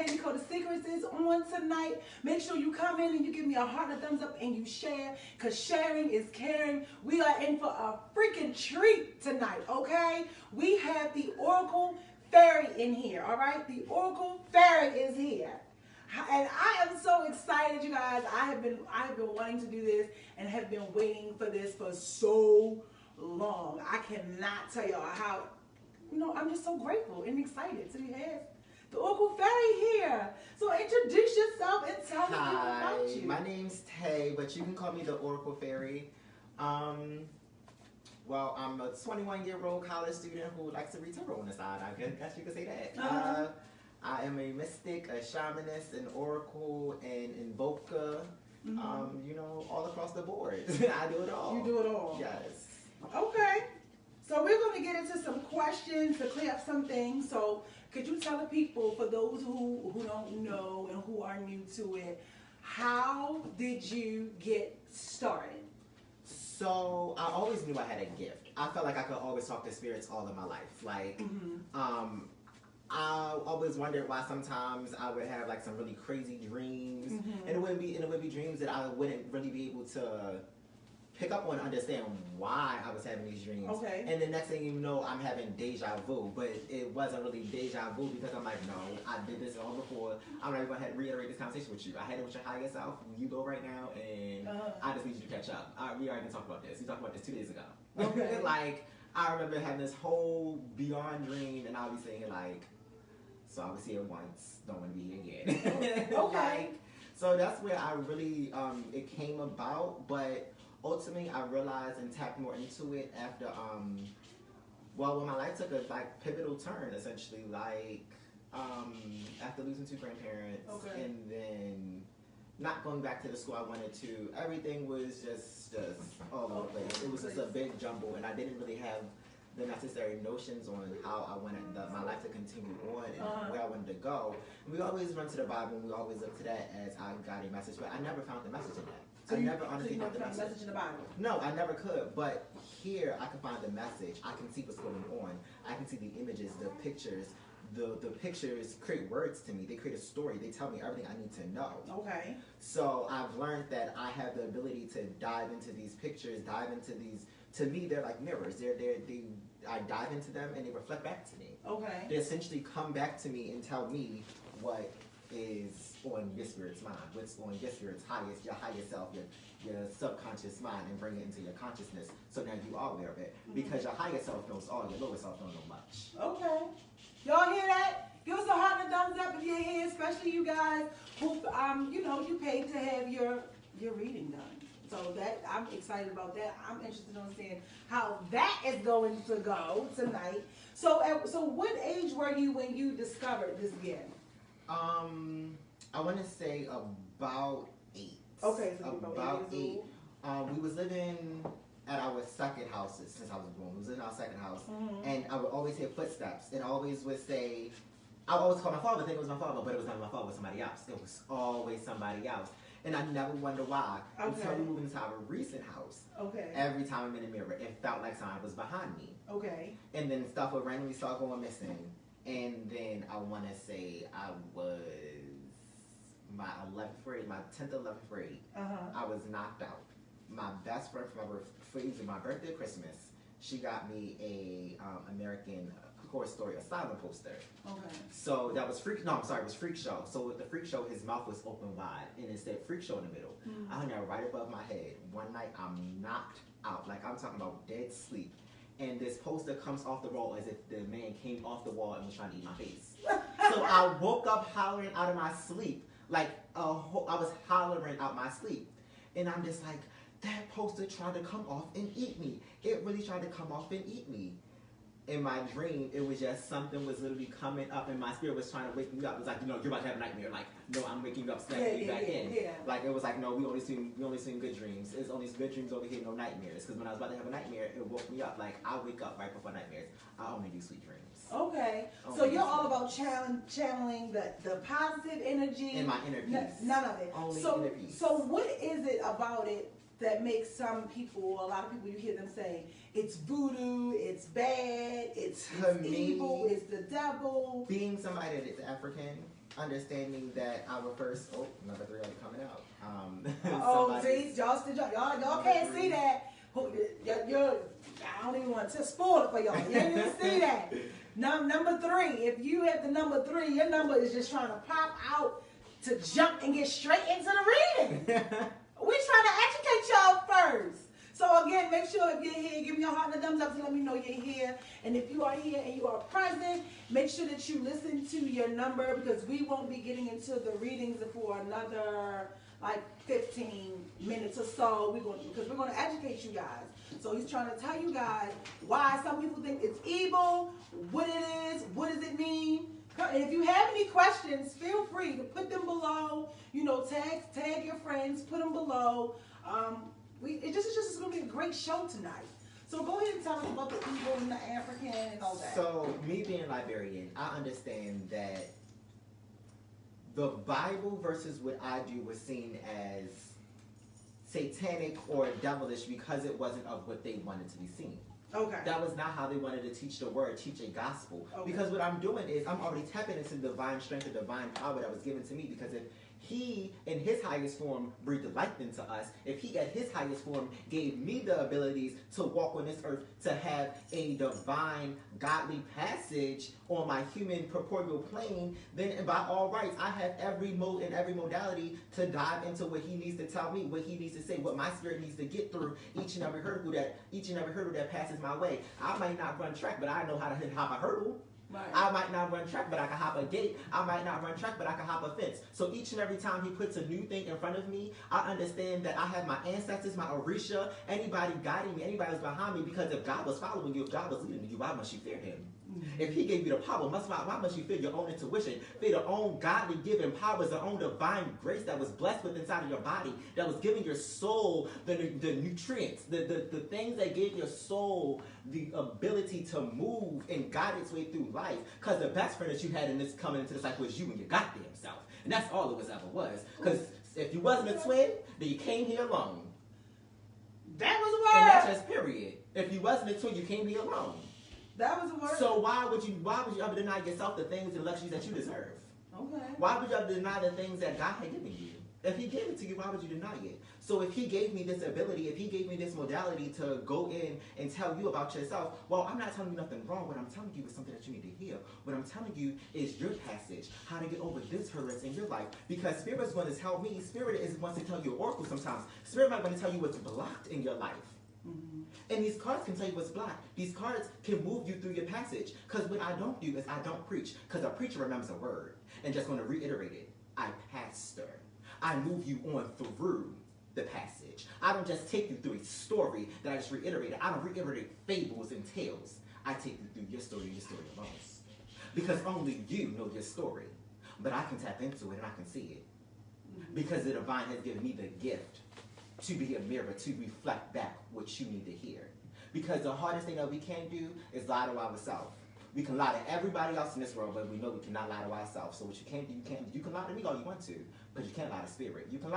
Candy Coated Secrets is on tonight. Make sure you come in and you give me a heart, a thumbs up, and you share, because sharing is caring. We are in for a freaking treat tonight, okay? We have the Oracle Fairy in here, all right? The Oracle Fairy is here. And I am so excited, you guys. I have been wanting to do this and have been waiting for this for so long. I cannot tell y'all how, I'm just so grateful and excited to have the Oracle Fairy here. So introduce yourself and tell me about you. My name's Tay, but you can call me the Oracle Fairy. Well, I'm a 21-year-old college student who likes to read tarot on the side. I guess you could say that. I am a mystic, a shamanist, an oracle, an invoker. All across the board. I do it all. You do it all. Yes. Okay. So we're going to get into some questions to clear up some things. So could you tell the people, for those who don't know and who are new to it, how did you get started? So I always knew I had a gift. I felt like I could always talk to spirits all of my life. Like, I always wondered why sometimes I would have like some really crazy dreams, and it would be dreams that I wouldn't really be able to pick up on and understand why I was having these dreams. Okay. And the next thing you know, I'm having deja vu, but it wasn't really deja vu because I'm like, no, I did this all before. I'm not even gonna reiterate this conversation with you. I had it with your higher self. You go right now, and I just need you to catch up. We already talked about this. We talked about this 2 days ago. Okay. Like, I remember having this whole beyond dream, and I'll be saying like, so I was here once, don't want to be here again. Okay. So that's where I really, it came about, but ultimately I realized and tapped more into it after, when my life took a pivotal turn, essentially, after losing 2 grandparents, and then not going back to the school I wanted to. Everything was just all over the place. It was just a big jumble, and I didn't really have the necessary notions on how I wanted my life to continue on and where I wanted to go. We always run to the Bible, and we always look to that as our guiding message, but I never found the message in that. So I never honestly found found the message in the Bible? No, I never could, but here I can find the message. I can see what's going on. I can see the images, the pictures. The pictures create words to me. They create a story. They tell me everything I need to know. Okay. So I've learned that I have the ability to dive into these pictures, dive into these. To me, they're like mirrors. I dive into them and they reflect back to me. Okay. They essentially come back to me and tell me what is on your spirit's mind, what's on your spirit's highest, your higher self, your subconscious mind, and bring it into your consciousness. So now you are aware of it, because your higher self knows all, your lower self don't know much. Okay. Y'all hear that? Give us a heart and a thumbs up if you're here, especially you guys who, you paid to have your reading done. So that, I'm excited about that. I'm interested in understanding how that is going to go tonight. So what age were you when you discovered this gift? I want to say about 8. Okay, so about 8. We was living at our second house since I was born. We was in our second house, and I would always hear footsteps, and I always would say, I would always call my father, think it was my father, but it was not my father, it was somebody else. It was always somebody else. And I never wonder why. Until we moved into our recent house. Okay. Every time I'm in the mirror, it felt like somebody was behind me. Okay. And then stuff would randomly start going missing. And then I want to say I was my 11th grade, my 10th, 11th grade. I was knocked out. My best friend for either my birthday or Christmas, she got me a American Horror Story Asylum poster. Okay. So that was it was Freak Show. So with the Freak Show, his mouth was open wide, and it said Freak Show in the middle. I hung that right above my head. One night, I'm knocked out. Like, I'm talking about dead sleep. And this poster comes off the wall as if the man came off the wall and was trying to eat my face. So I woke up hollering out of my sleep. Like, I was hollering out my sleep. And I'm just like, that poster tried to come off and eat me. It really tried to come off and eat me. In my dream, it was just something was literally coming up, and my spirit was trying to wake me up. It was like, you're about to have a nightmare. Like, no, I'm waking you up, snapping you back in. Yeah. Like, it was like, no, we only seen good dreams. It's only good dreams over here, no nightmares. Because when I was about to have a nightmare, it woke me up. Like, I wake up right before nightmares. I only do sweet dreams. Okay. So you're all about channeling the positive energy. In my inner peace. None of it. Only inner peace. So what is it about it that makes some people, a lot of people, you hear them say, it's voodoo, it's bad, it's evil, it's the devil? Being somebody that is African, understanding that our first, number 3 already coming out. See, y'all can't see that. I don't even want to spoil it for y'all. You didn't even see that. Number 3, if you have the number 3, your number is just trying to pop out to jump and get straight into the reading. We're trying to educate y'all first. So again, make sure if you're here, give me a heart and a thumbs up to let me know you're here. And if you are here and you are present, make sure that you listen to your number, because we won't be getting into the readings for another like 15 minutes or so. Because we're going to educate you guys. So he's trying to tell you guys why some people think it's evil, what it is, what does it mean. And if you have any questions, feel free to put them below. Tag your friends, put them below. It's just going to be a great show tonight. So go ahead and tell us about the evil and the African and all that. So me being Liberian, I understand that the Bible versus what I do was seen as satanic or devilish because it wasn't of what they wanted to be seen. Okay. That was not how they wanted to teach the word, teach a gospel. Okay. Because what I'm doing is I'm already tapping into the divine strength, the divine power that was given to me. Because if he, in his highest form, breathed life into us, if he, at his highest form, gave me the abilities to walk on this earth, to have a divine, godly passage on my human corporeal plane, then by all rights, I have every mode and every modality to dive into what he needs to tell me, what he needs to say, what my spirit needs to get through each and every hurdle that passes my way. I might not run track, but I know how to hop a hurdle. Right. I might not run track, but I can hop a gate. I might not run track, but I can hop a fence. So each and every time he puts a new thing in front of me, I understand that I have my ancestors, my Orisha, anybody guiding me, anybody who's behind me, because if God was following you, if God was leading you, why must you fear him? If he gave you the power, why must you fear your own intuition? Fear your own godly given powers, the own divine grace that was blessed with inside of your body, that was giving your soul the nutrients, the things that gave your soul the ability to move and guide its way through life. Because the best friend that you had in this coming into this life was you and your goddamn self. And that's all it ever was. Because if you wasn't a twin, then you came here alone. That was a word. And that's just period. If you wasn't a twin, you came here alone. That was a word. So why would you ever deny yourself the things and luxuries that you deserve? Okay. Why would you ever deny the things that God had given you? If he gave it to you, why would you deny it? So if he gave me this ability, if he gave me this modality to go in and tell you about yourself, well, I'm not telling you nothing wrong. What I'm telling you is something that you need to hear. What I'm telling you is your passage, how to get over this hurdle in your life. Because Spirit is going to tell me, Spirit is wants to tell you an oracle sometimes. Spirit might want to tell you what's blocked in your life. Mm-hmm. And these cards can tell you what's blocked. These cards can move you through your passage. Because what I don't do is I don't preach. Because a preacher remembers a word and just going to reiterate it. I pastor. I move you on through the passage. I don't just take you through a story that I just reiterated. I don't reiterate fables and tales. I take you through your story alone. Because only you know your story. But I can tap into it and I can see it. Because the divine has given me the gift to be a mirror, to reflect back what you need to hear. Because the hardest thing that we can do is lie to ourselves. We can lie to everybody else in this world, but we know we cannot lie to ourselves. So what you can't do, you can lie to me all you want to, but you can't lie to spirit. You can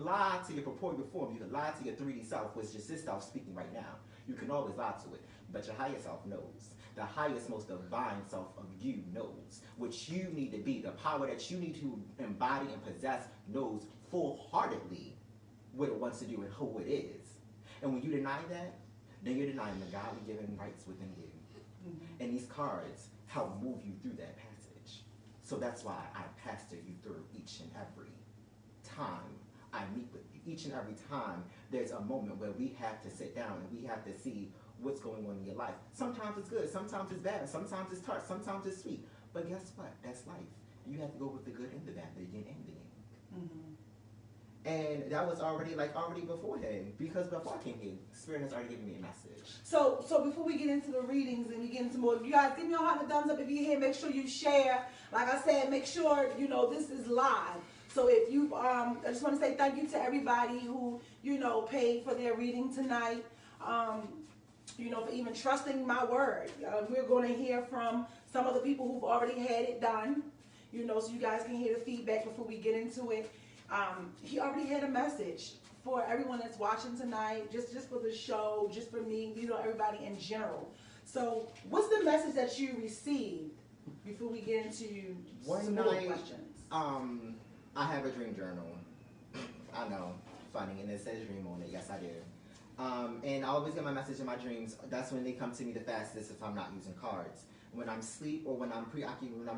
lie to your corporeal form. You can lie to your 3D self, which is this self speaking right now. You can always lie to it, but your higher self knows. The highest, most divine self of you knows what you need to be. The power that you need to embody and possess knows full-heartedly what it wants to do and who it is. And when you deny that, then you're denying the godly given rights within you. Mm-hmm. And these cards help move you through that passage. So that's why I pastor you through each and every time I meet with you. Each and every time there's a moment where we have to sit down and we have to see what's going on in your life. Sometimes it's good, sometimes it's bad, sometimes it's tart, sometimes it's sweet. But guess what? That's life. You have to go with the good and the bad, the yin and the yang. Mm-hmm. And that was already beforehand, because before I came here, Spirit has already given me a message. So before we get into the readings and we get into more, you guys give me a heart and a thumbs up if you're here. Make sure you share. Like I said, make sure this is live. So if you, I just want to say thank you to everybody who paid for their reading tonight. For even trusting my word. We're going to hear from some of the people who've already had it done. So you guys can hear the feedback before we get into it. He already had a message for everyone that's watching tonight, just for the show, just for me, everybody in general. So what's the message that you received before we get into some more questions? I have a dream journal. I know, funny, and it says dream on it. Yes, I do. And I always get my message in my dreams. That's when they come to me the fastest if I'm not using cards. When I'm asleep or when I'm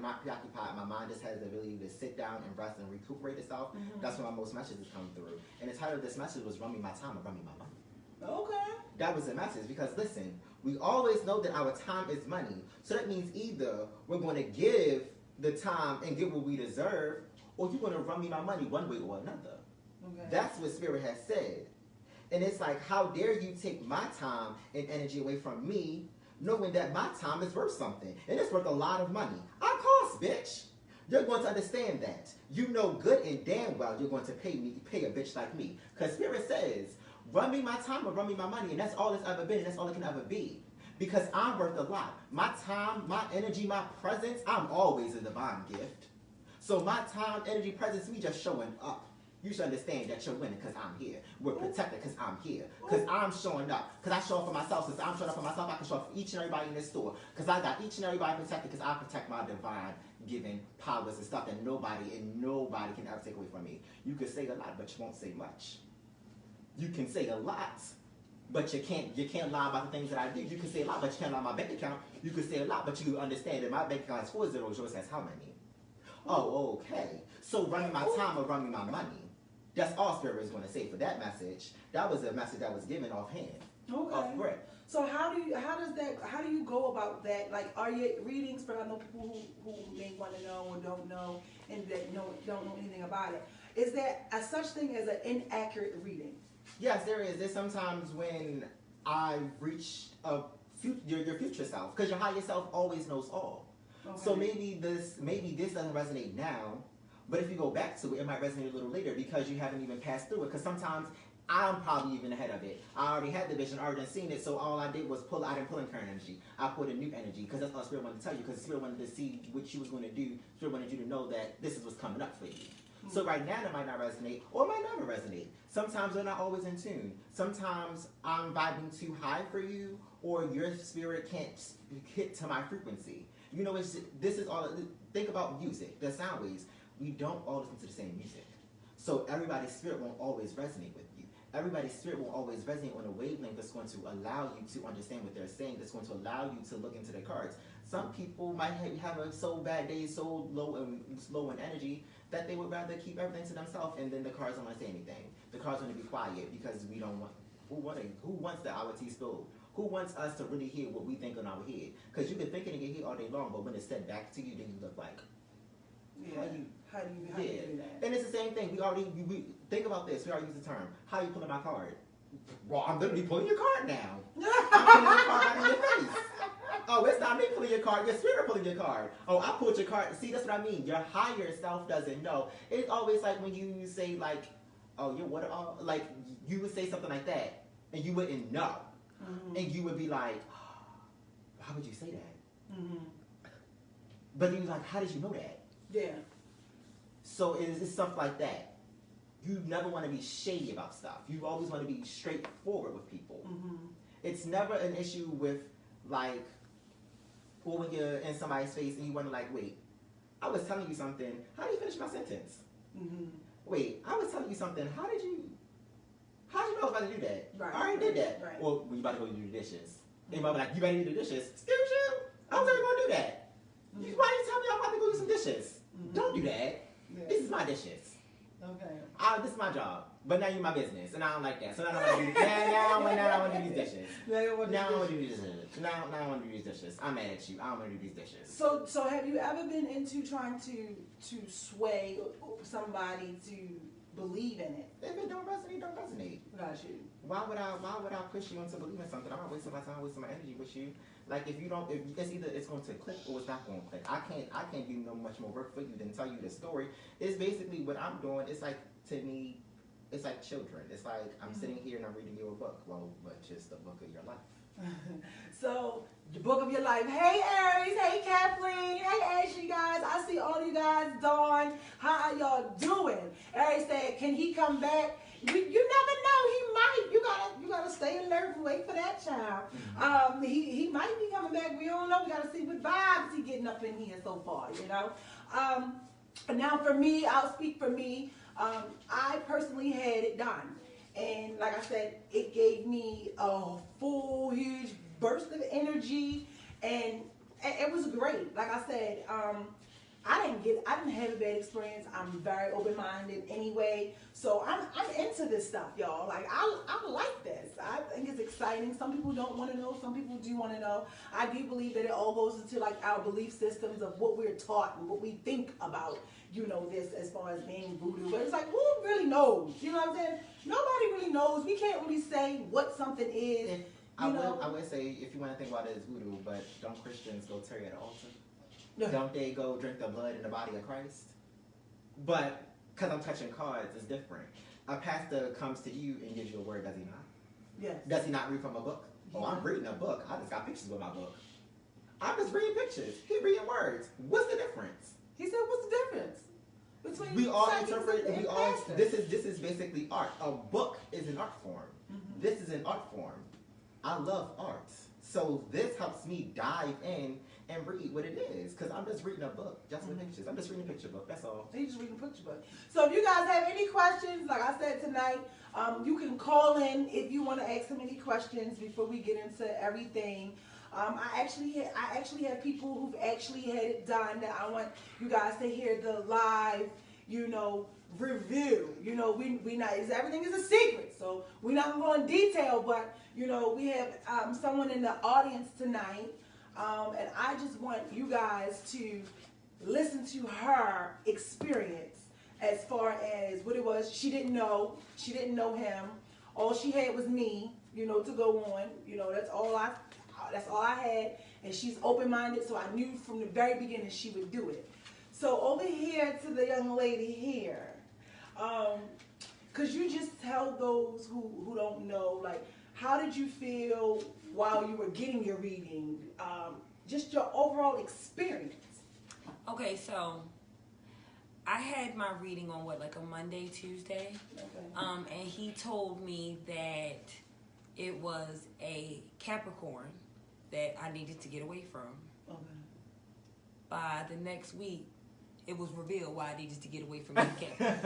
not preoccupied, my mind just has the ability to sit down and rest and recuperate itself. That's when my most messages come through. And the title of this message was "Run Me My Time or Run Me My Money." Okay. That was the message because listen, we always know that our time is money. So that means either we're going to give the time and get what we deserve, or you're going to run me my money one way or another. Okay. That's what Spirit has said. And it's like, how dare you take my time and energy away from me, knowing that my time is worth something. And it's worth a lot of money. I cost, bitch. You're going to understand that. You know good and damn well you're going to pay a bitch like me. Because Spirit says, run me my time or run me my money. And that's all it's ever been, and that's all it can ever be. Because I'm worth a lot. My time, my energy, my presence, I'm always a divine gift. So my time, energy, presence, me just showing up. You should understand that you're winning because I'm here. We're protected because I'm here. Because I'm showing up. Because I show up for myself. Since I'm showing up for myself, I can show up for each and everybody in this store. Because I got each and everybody protected because I protect my divine given powers and stuff that nobody can ever take away from me. You can say a lot, but you won't say much. You can say a lot, but you can't lie about the things that I do. You can say a lot, but you can't lie about my bank account. You can say a lot, but you understand that my bank account has 4 zeros. Yours has how many? Oh, okay. So run me my time or run me my money. That's all Spirit is going to say for that message. That was a message that was given offhand. Okay. Off rip. So how do you go about that? Like, are your readings for people who may want to know or don't know and that don't know anything about it? Is there a such thing as an inaccurate reading? Yes, there is. There's sometimes when I've reached your future self, because your higher self always knows all. Okay. So maybe this doesn't resonate now, but if you go back to it, it might resonate a little later because you haven't even passed through it. Because sometimes I'm probably even ahead of it. I already had the vision, I already seen it, so all I did was I didn't pull in current energy. I pulled in new energy because that's all Spirit wanted to tell you, because Spirit wanted to see what you was going to do. Spirit wanted you to know that this is what's coming up for you. So right now it might not resonate, or it might never resonate. Sometimes they're not always in tune. Sometimes I'm vibing too high for you, or your spirit can't hit to my frequency. You know, this is all. Think about music, the sound waves. We don't all listen to the same music. So everybody's spirit won't always resonate with you. Everybody's spirit will always resonate on a wavelength that's going to allow you to understand what they're saying, that's going to allow you to look into their cards. Some people might have a so bad day, so low in energy, that they would rather keep everything to themselves, and then the cards don't want to say anything. The cards want to be quiet because we don't want. Who wants our tea spilled? Who wants us to really hear what we think in our head? Because you can think it in your head all day long, but when it's said back to you, then you look like. How do you do that? And it's the same thing. We think about this. We already use the term. How you pulling my card? Well, I'm literally pulling your card now. I'm pulling your card right in your face. Oh, it's not me pulling your card. Your spirit pulling your card. Oh, I pulled your card. See, that's what I mean. Your higher self doesn't know. It's always like when you say like, oh, you're what? Like you would say something like that, and you wouldn't know, and you would be like, why would you say that? But you're like, how did you know that? Yeah. So it's stuff like that. You never want to be shady about stuff. You always want to be straightforward with people. It's never an issue with like, or when you're in somebody's face and you wonder like, wait, I was telling you something. How did you finish my sentence? Wait, I was telling you something. How did you know I was about to do that? Right. I already did that. Right. Or when you about to go do the dishes. And you might be like, you better do the dishes. Excuse you? I was already going to do that. Why did you tell me I'm about to go do some dishes? Don't do that. Yeah. This is my dishes. Okay. This is my job. But now you're my business. And I don't like that. So now I want to do now I want to do these dishes. Now I want to do these dishes. Now I want to do these dishes. I'm mad at you. I don't want to do these dishes. So have you ever been into trying to sway somebody to believe in it? If it don't resonate, don't resonate. Got you. Why would I push you into believing something? I'm not wasting my time, wasting my energy with you. Like if it's either it's going to click or it's not going to click. I can't do no much more work for you than tell you the story. It's basically what I'm doing. It's like, to me, it's like children. It's like I'm sitting here and I'm reading you a book. Well, but just the book of your life. So, the book of your life. Hey Aries, hey Kathleen, hey Ashley guys. I see all you guys. Dawn, how are y'all doing? Aries said, can he come back? You never know. He might. You gotta stay alert and wait for that child. He might be coming back. We don't know. We gotta see what vibes he getting up in here so far. You know. Now for me, I'll speak for me. I personally had it done. And like I said, it gave me a full, huge burst of energy. And it was great. Like I said, I didn't have a bad experience. I'm very open-minded anyway. So I'm into this stuff, y'all. Like, I like this. I think it's exciting. Some people don't want to know. Some people do want to know. I do believe that it all goes into, like, our belief systems of what we're taught and what we think about, this as far as being voodoo. But it's like, who really knows? You know what I'm saying? Nobody really knows. We can't really say what something is. I would say, if you want to think about it as voodoo, but don't Christians go tear at the altar? Don't they go drink the blood in the body of Christ? But because I'm touching cards, it's different. A pastor comes to you and gives you a word, does he not? Yes. Does he not read from a book? Yeah. Oh, I'm reading a book. I just got pictures with my book. I'm just reading pictures. He reading words. What's the difference? He said, what's the difference? Between we all interpret. This is basically art. A book is an art form. Mm-hmm. This is an art form. I love art. So this helps me dive in and read what it is, because I'm just reading a book, just with pictures. I'm just reading a picture book, that's all. He's just reading a picture book. So if you guys have any questions, like I said tonight, you can call in if you want to ask him any questions before we get into everything. I actually have people who've actually had it done that I want you guys to hear the live, review. We not, everything is a secret, so we're not going to go in detail, but we have someone in the audience tonight. And I just want you guys to listen to her experience as far as what it was. She didn't know him. All she had was me, to go on. That's all I had. And she's open-minded, so I knew from the very beginning she would do it. So over here to the young lady here, could you just tell those who don't know, like, how did you feel while you were getting your reading? Just your overall experience. Okay, so I had my reading on a Monday, Tuesday. Okay. And he told me that it was a Capricorn that I needed to get away from. Okay. By the next week, it was revealed why I needed to get away from the Capricorn.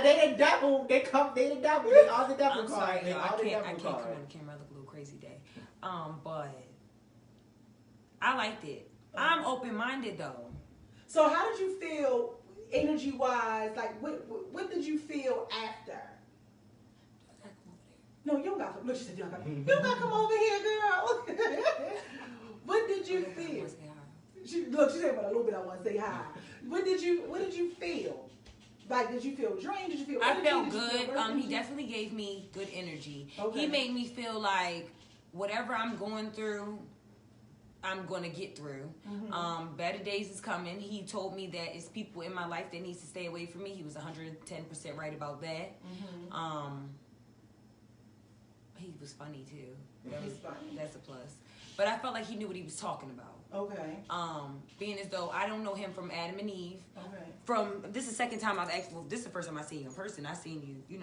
They the devil. They the devil. They all the devil I'm cards. sorry, I can't come on the camera. I look a little crazy today. But I liked it. I'm open-minded though. So how did you feel energy-wise? Like, what did you feel after? No, you don't got to come. Look, she said, you don't got to come over here, girl. What did you feel? She said, well, a little bit I want to say hi. What did you feel? Like, did you feel drained? Did you feel I felt good. He definitely gave me good energy. Okay. He made me feel like whatever I'm going through, I'm going to get through. Mm-hmm. Better days is coming. He told me that it's people in my life that needs to stay away from me. He was 110% right about that. Mm-hmm. He was funny too. That's a plus. But I felt like he knew what he was talking about. Okay. Being as though I don't know him from Adam and Eve. Okay. This is the second time I've asked. Well, this is the first time I seen you in person. I seen you,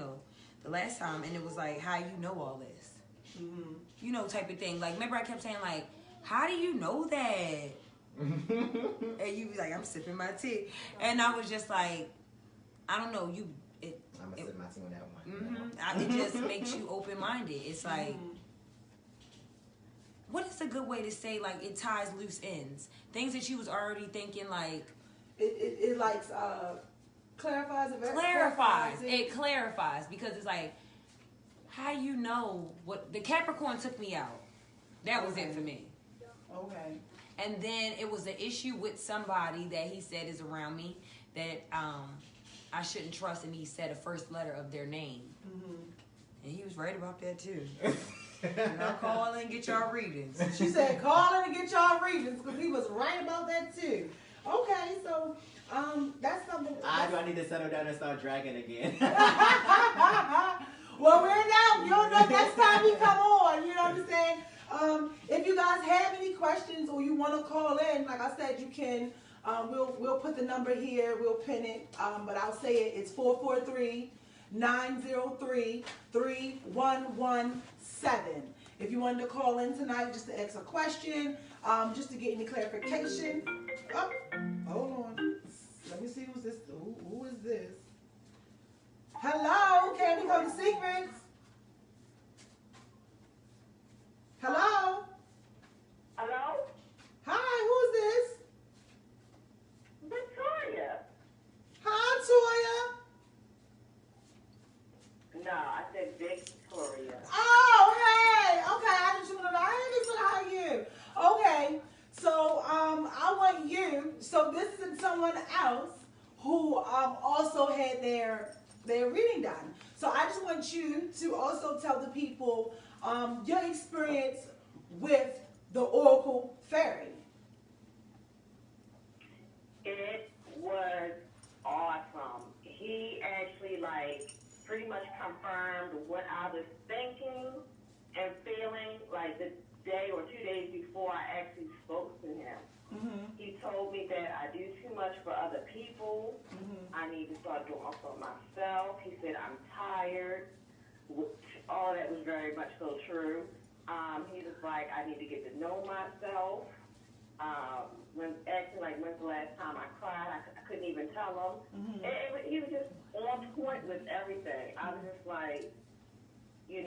the last time, and it was like, how you know all this? Mm-hmm. Type of thing. Like, remember I kept saying like, how do you know that? And you be like, I'm sipping my tea, and I was just like, I don't know. I'm gonna sip my tea on that one. Mm-hmm. It just makes you open-minded. It's like. What is a good way to say, like, it ties loose ends? Things that you was already thinking, like... It clarifies it. It clarifies, because it's like, how you know what... The Capricorn took me out. That was it for me. Okay. And then it was an issue with somebody that he said is around me that I shouldn't trust, and he said a first letter of their name. Mm-hmm. And he was right about that, too. Now call and get y'all readings. She said call in and get y'all readings, because he was right about that too. Okay, so that's something. Do I need to settle down and start dragging again? Well, we're now. You'll know next time we come on. You know what I'm saying? If you guys have any questions or you want to call in, like I said, you can. We'll put the number here. We'll pin it. But I'll say it. It's 443-903-3117. If you wanted to call in tonight just to ask a question, just to get any clarification. Oh, Hold on. Let me see who's this. Who is this? Hello, Candy Code Secrets. Hello. Hello? Hi, who's this? Victoria. Hi, No, I said Victoria. Toya. Oh, hey. Okay, I just want to know. Hey, Victoria, how are you? Okay, so I want you. So this is someone else who also had their reading done. So I just want you to also tell the people your experience with the Oracle Fairy. It was awesome. He actually pretty much confirmed what I was thinking and feeling the day or 2 days before I actually spoke to him. Mm-hmm. He told me that I do too much for other people. Mm-hmm. I need to start doing for myself. He said I'm tired. All that was very much so true. He was like, I need to get to know myself. When's the last time I cried? I couldn't even tell him. Mm-hmm. He was just on point with everything. I was just like, he's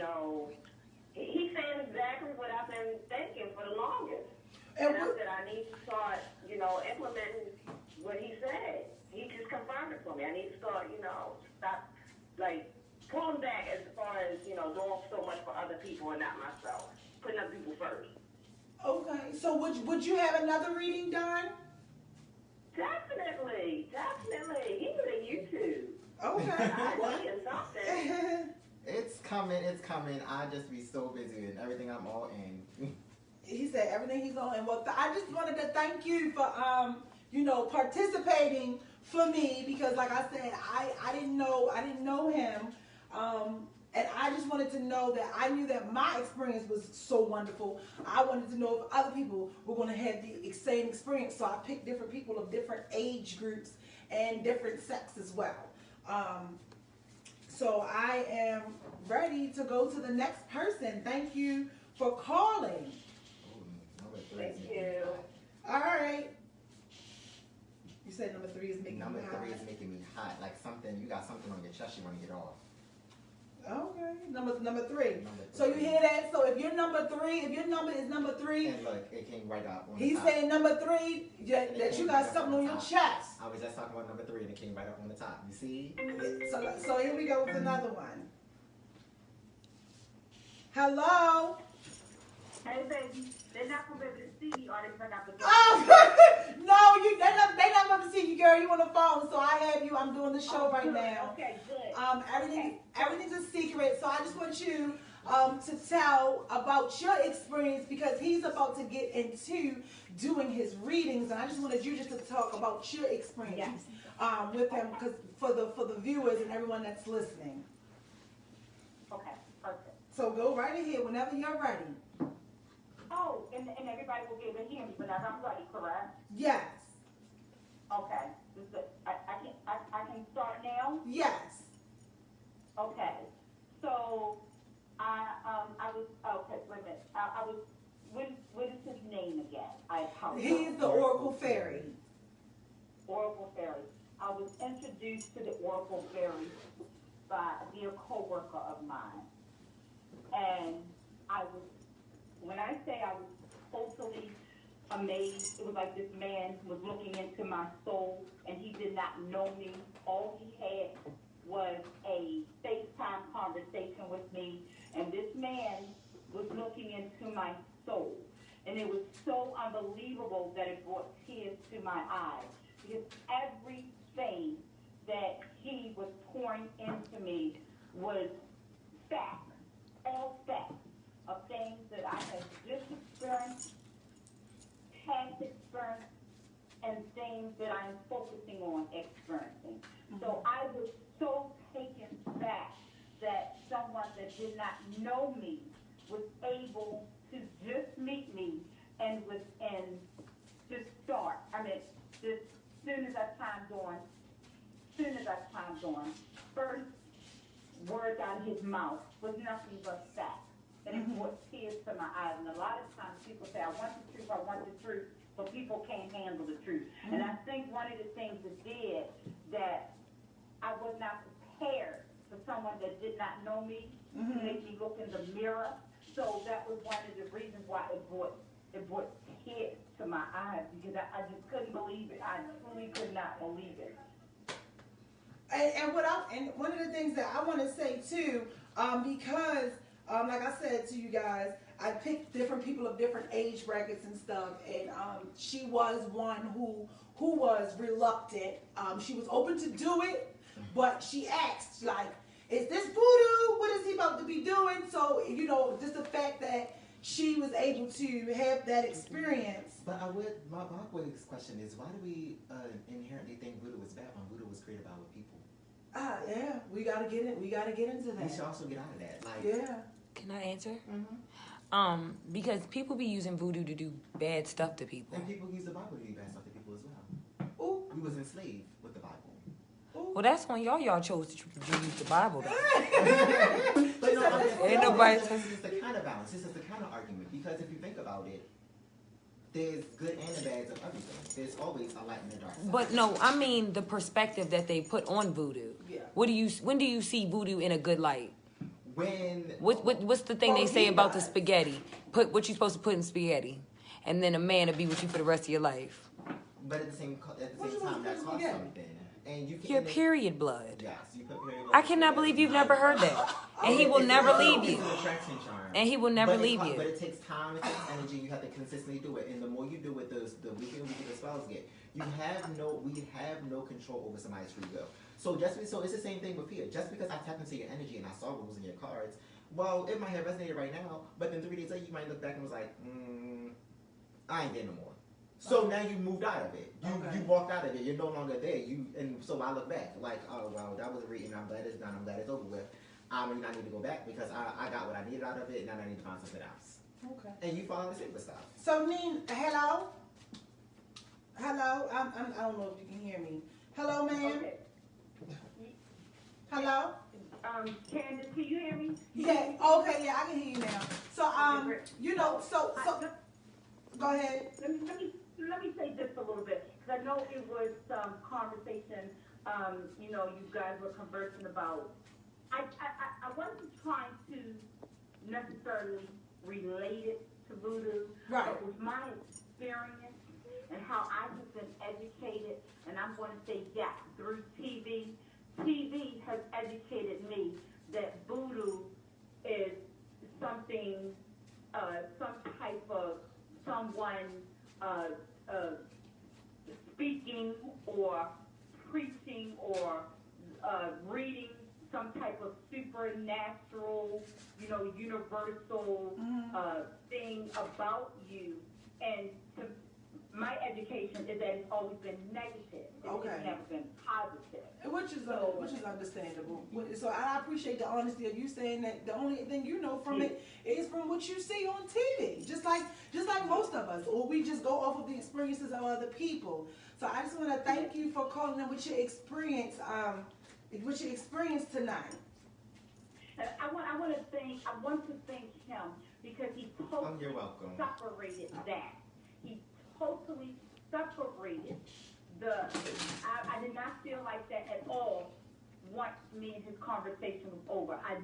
saying exactly what I've been thinking for the longest. And I said, I need to start, implementing what he said. He just confirmed it for me. I need to start, stop, pulling back as far as, doing so much for other people and not myself. Putting other people first. Okay, so would you have another reading done? Definitely. He was a YouTube. Okay. I need something. It's coming. I just be so busy and everything I'm all in. He said everything he's on. And well, I just wanted to thank you for, participating for me because, like I said, I didn't know him. And I just wanted to know that I knew that my experience was so wonderful. I wanted to know if other people were going to have the same experience. So I picked different people of different age groups and different sex as well. So I am ready to go to the next person. Thank you for calling. Thank you. All right. You said number 3 is making Number me hot. 3 is making me hot. Like you got something on your chest you want to get off. Okay. Number 3. So you hear that? So if your number 3, if your number is number 3. And look, it came right up on the He's top. saying number 3, that you got something on your chest. I was just talking about number 3 and it came right up on the top. You see? So here we go with another one. Hello? Hey, baby. They're not going to be able to see me or they forgot the door. Oh, no, they not going to see you, girl. You on the phone, so I have you. I'm doing the show right now. Okay, good. Everything's a secret, so I just want you to tell about your experience because he's about to get into doing his readings, and I just wanted you just to talk about your experience with him because for the viewers and everyone that's listening. Okay, perfect. So go right ahead whenever you're ready. Oh, and everybody will be able to hear me whenever I'm ready, correct? Yes. Okay. I can start now? Yes. Okay. So I was okay, wait a minute. I was what is his name again? I apologize. He's the Oracle Fairy. Oracle Fairy. I was introduced to the Oracle Fairy by a dear co-worker of mine. And when I say I was totally amazed, it was like this man was looking into my soul and he did not know me. All he had was a FaceTime conversation with me, and this man was looking into my soul. And it was so unbelievable that it brought tears to my eyes because everything that he was pouring into me was facts, all facts of things that I had just experienced, past experience, and things that I am focusing on experiencing. So I was so taken back that someone that did not know me was able to just meet me and within just start. I mean, just soon as I timed on, first words out of his mouth was nothing but facts. And it brought tears to my eyes. And a lot of times people say, I want the truth, so people can't handle the truth. And I think one of the things it did that I was not prepared for someone that did not know me to make me look in the mirror. So that was one of the reasons why it brought tears to my eyes, because I just couldn't believe it. I truly could not believe it. And one of the things that I want to say too, because like I said to you guys, I picked different people of different age brackets and stuff, and she was one who was reluctant. She was open to do it, but she asked, like, is this voodoo? What is he about to be doing? So, you know, just the fact that she was able to have that experience. But my quick question is, why do we inherently think voodoo is bad when voodoo was created by our people? Yeah, we gotta get into that. We should also get out of that. Like, yeah. Can I answer? Mm-hmm. Because people be using voodoo to do bad stuff to people. And people use the Bible to do bad stuff to people as well. Ooh. We was enslaved with the Bible. Ooh. Well, that's when y'all chose to use the Bible, though. But no, Ain't nobody. this is the kind of balance. This is the kind of argument. Because if you think about it, there's good and the bads of everything. There's always a light and a dark side. But no, I mean the perspective that they put on voodoo. Yeah. When do you see voodoo in a good light? What's the thing they say about the spaghetti? Put what you're supposed to put in spaghetti, and then a man will be with you for the rest of your life. But at the same time, that costs something. And you can, Your period blood. Yes, you put period blood. I cannot believe you've never heard that. And he will never leave you. It's an attraction charm. And he will never leave you. But it takes time, it takes energy. You have to consistently do it. And the more you do it, the weaker the spells get. We have no control over somebody's free will. So it's the same thing with fear. Just because I tap into your energy and I saw what was in your cards, well, it might have resonated right now, but then 3 days later you might look back and was like, I ain't there no more. So now you moved out of it. You walked out of it. You're no longer there. And so I look back like, oh well, that was a reading. I'm glad it's done. I'm glad it's over with. I mean, I need to go back because I got what I needed out of it, and now I need to find something else. Okay. And you follow the same stuff. So, Neen, hello. I don't know if you can hear me. Hello, ma'am. Okay. Hello. Candace, can you hear me? Yeah. Okay. Yeah, I can hear you now. So, you know, so go ahead. Let me say this a little bit, because I know it was some conversation, you know, you guys were conversing about. I wasn't trying to necessarily relate it to voodoo, Right. but with my experience and how I have been educated, and I'm going to say yes, through TV. TV has educated me that voodoo is something, some type of someone speaking or preaching or reading some type of supernatural, you know, universal thing about you. And my education is that it's always been negative. It's never been positive. Which is understandable. So I appreciate the honesty of you saying that the only thing you know from it is from what you see on TV. Just like most of us, or we just go off of the experiences of other people. So I just want to thank you for calling in with your experience, tonight. I want to thank him because he totally You're welcome. separated that. He totally separated I did not feel like that at all once me and his conversation was over. I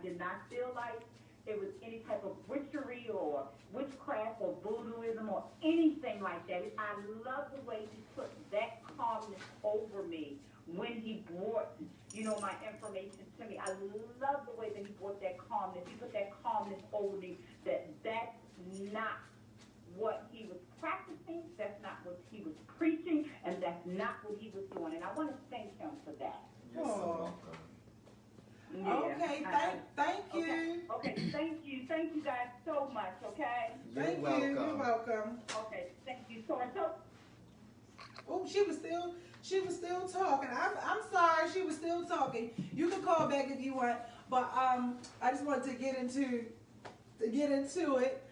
did not feel like it was any type of witchery or witchcraft or voodooism or anything like that. I love the way he put that calmness over me when he brought, you know, my information to me. I love the way that he brought that calmness. He put that calmness over me that's not what he was practicing, that's not what he was preaching, and that's not what he was doing. And I want to thank him for that. You're so welcome. Yeah. Okay, thank you. Okay, thank you. Thank you guys so much, okay? Thank you. You're welcome. Okay, thank you. So. Oh, she was still talking. I'm sorry, she was still talking. You can call back if you want, but I just wanted to get into it.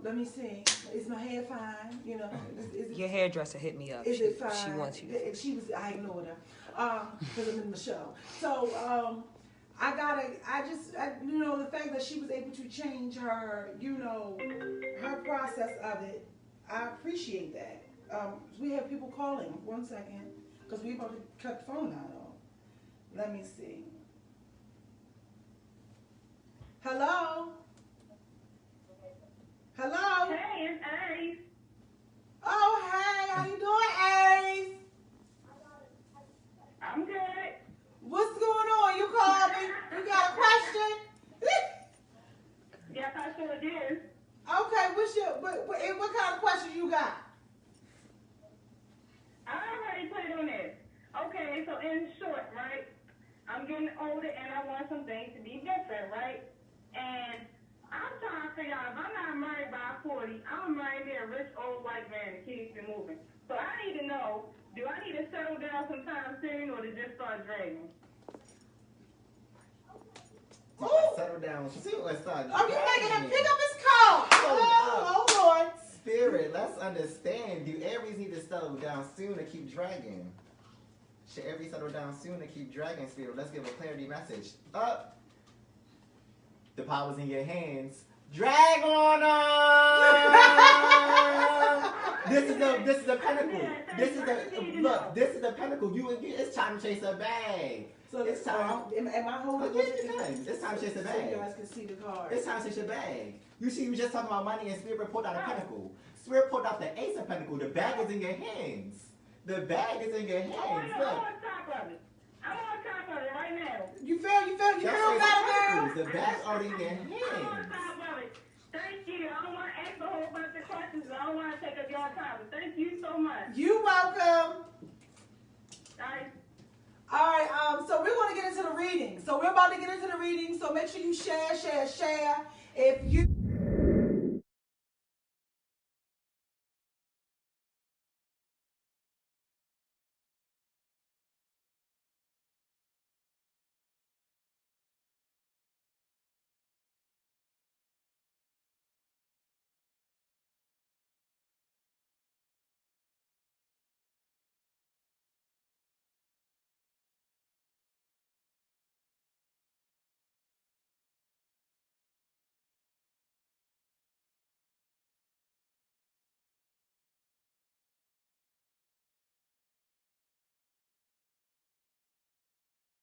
Let me see. Is my hair fine? You know, is Your hairdresser hit me up. Is it fine? She wants you. I ignored her because I'm in the show. So you know, the fact that she was able to change her, you know, her process of it. I appreciate that. We have people calling. 1 second, because we about to cut the phone out on. Let me see. Hello? Hello? Hey, it's Aries. Oh, hey, how you doing, Aries? I'm good. What's going on? You called me. You got a question? Yes, I sure did. Okay, what kind of question you got? I already put it on there. Okay, so in short, right? I'm getting older and I want some things to be different, right? And I'm trying to figure out if I'm not married by 40, I'm married to a rich old white man that keeps me moving. So I need to know, do I need to settle down sometime soon or to just start dragging? Settle down soon and start. Are you making him pick up his car? Oh, Lord. Spirit, let's understand. Do Aries need to settle down soon to keep dragging? Should Aries settle down soon to keep dragging, Spirit? Let's give a clarity message. Up. The power's in your hands. Drag on them. This is the pinnacle. This is the pinnacle. It's time to chase a bag. So it's time. Am I holding It's time to chase a bag. So you guys can see the card. It's time to chase a bag. You see, you were just talking about money, and Spirit pulled out a pinnacle. Spirit pulled out the Ace of Pentacles. The bag is in your hands. The bag is in your hands. I'm on top of it. I'm on top of it right now. You feel better, girl? The bag's already in your hands. I'm on top of it. Thank you. I don't want to ask a whole bunch of questions. I don't want to take up your time. But thank you so much. You're welcome. All right, so we're going to get into the reading. So we're about to get into the reading. So make sure you share. If you